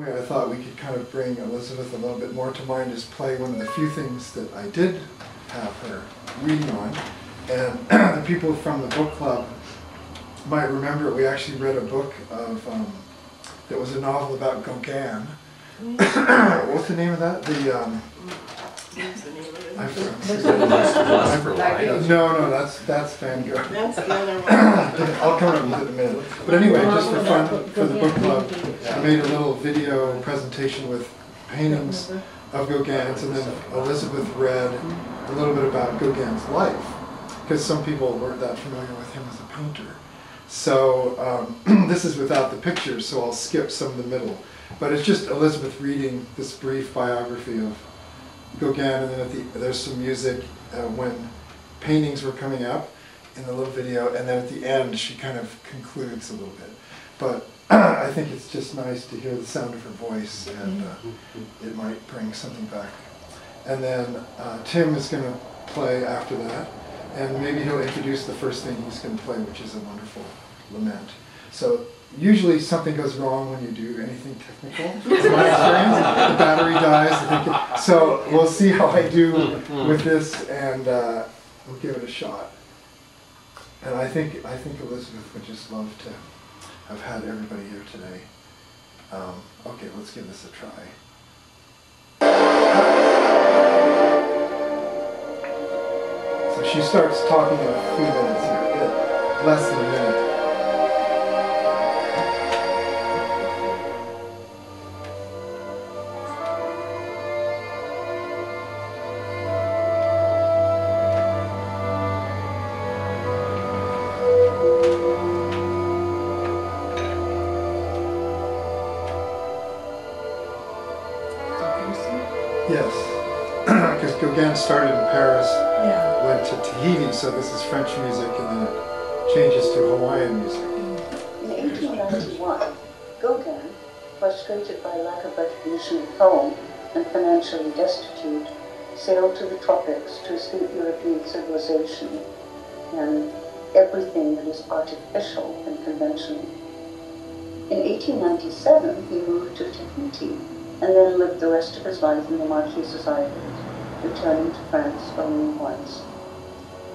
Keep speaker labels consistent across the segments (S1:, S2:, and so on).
S1: way I thought we could kind of bring Elizabeth a little bit more to mind is play one of the few things that I did have her reading on. And the people from the book club might remember we actually read a book of, that was a novel about Gauguin. What's the name of that?
S2: What's the name of it?
S1: No, that's Van Gogh.
S2: That's the other one.
S1: I'll come up with it in a minute. But anyway, just for fun, for the book club, I made a little video presentation with paintings of Gauguin's, and then Elizabeth read a little bit about Gauguin's life, because some people weren't that familiar with him as a painter. So this is without the pictures, so I'll skip some of the middle. But it's just Elizabeth reading this brief biography of Gauguin, and then there's some music when paintings were coming up in the little video, and then at the end she kind of concludes a little bit. But I think it's just nice to hear the sound of her voice, and it might bring something back. And then Tim is going to play after that, and maybe he'll introduce the first thing he's going to play, which is a wonderful lament. So usually something goes wrong when you do anything technical. It's my experience. The battery dies. I think so we'll see how I do with this, and we'll give it a shot. And I think Elizabeth would just love to have had everybody here today. Okay, let's give this a try. So she starts talking in a few minutes here, less than a minute. Yes, because Gauguin started in Paris, went to Tahiti, so this is French music, and then it changes to Hawaiian music.
S3: In 1891, Gauguin, frustrated by lack of recognition at home and financially destitute, sailed to the tropics to escape European civilization and everything that is artificial and conventional. In 1897, he moved to Tahiti, and then lived the rest of his life in the Marquesas Islands, returning to France only once.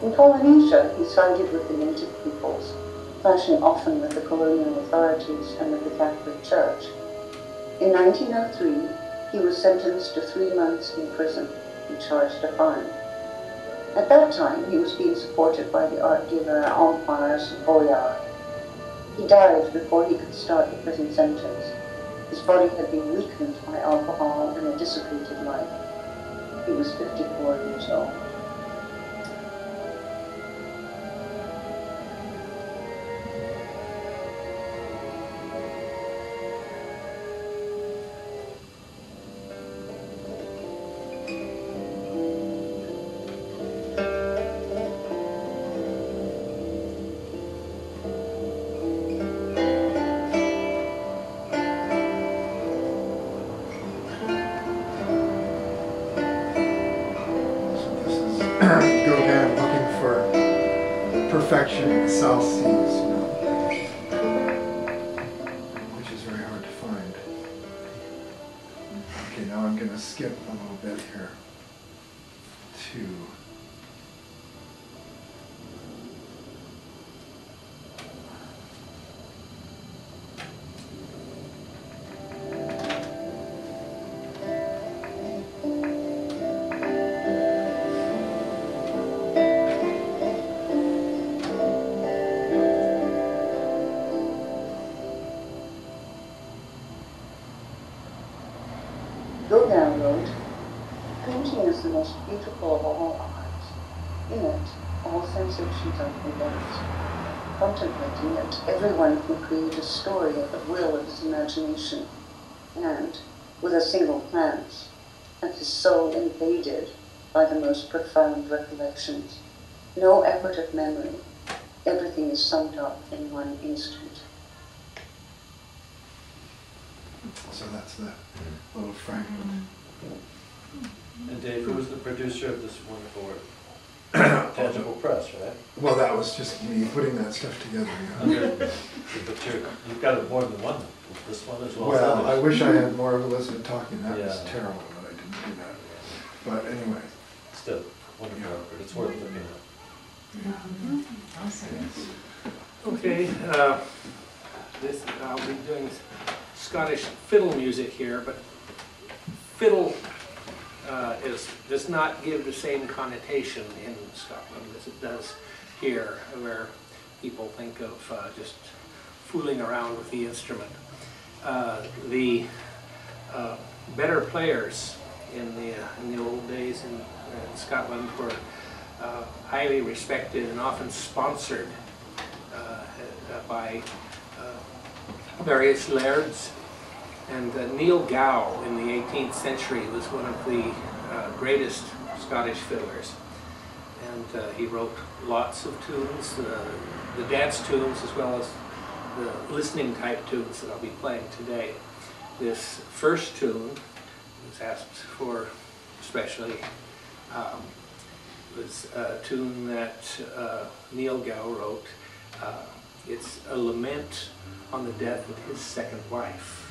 S3: In Polynesia, he sided with the native peoples, clashing often with the colonial authorities and with the Catholic Church. In 1903, he was sentenced to 3 months in prison and charged a fine. At that time, he was being supported by the art dealer Empires Boyard. He died before he could start the prison sentence. His body had been weakened by alcohol and a dissipated life. He was 54 years old.
S1: Gauguin looking for perfection in the South Seas, which is very hard to find. Okay, now I'm going to skip a little bit here to
S3: Gauguin wrote, "Painting is the most beautiful of all arts. In it, all sensations are condensed. Contemplating it, everyone can create a story at the will of his imagination, and, with a single glance, have his soul invaded by the most profound recollections. No effort of memory. Everything is summed up in one instant."
S1: So that's the little fragment.
S4: And Dave, who was the producer of this wonderful work? Tangible press, right?
S1: Well, that was just me putting that stuff together. Yeah.
S4: But you've got more than one, this one as well.
S1: Well, I wish I had more of Elizabeth talking. That was
S4: Yeah.
S1: terrible that I didn't do that. But anyway.
S4: Still, wonderful effort. It's worth looking at.
S5: Okay, I'll be doing Scottish fiddle music here, but fiddle does not give the same connotation in Scotland as it does here, where people think of just fooling around with the instrument. The better players in the old days in Scotland were highly respected and often sponsored by various lairds. And Neil Gow in the 18th century was one of the greatest Scottish fiddlers. And he wrote lots of tunes, the dance tunes as well as the listening type tunes that I'll be playing today. This first tune was asked for especially, was a tune that Neil Gow wrote. It's a lament on the death of his second wife.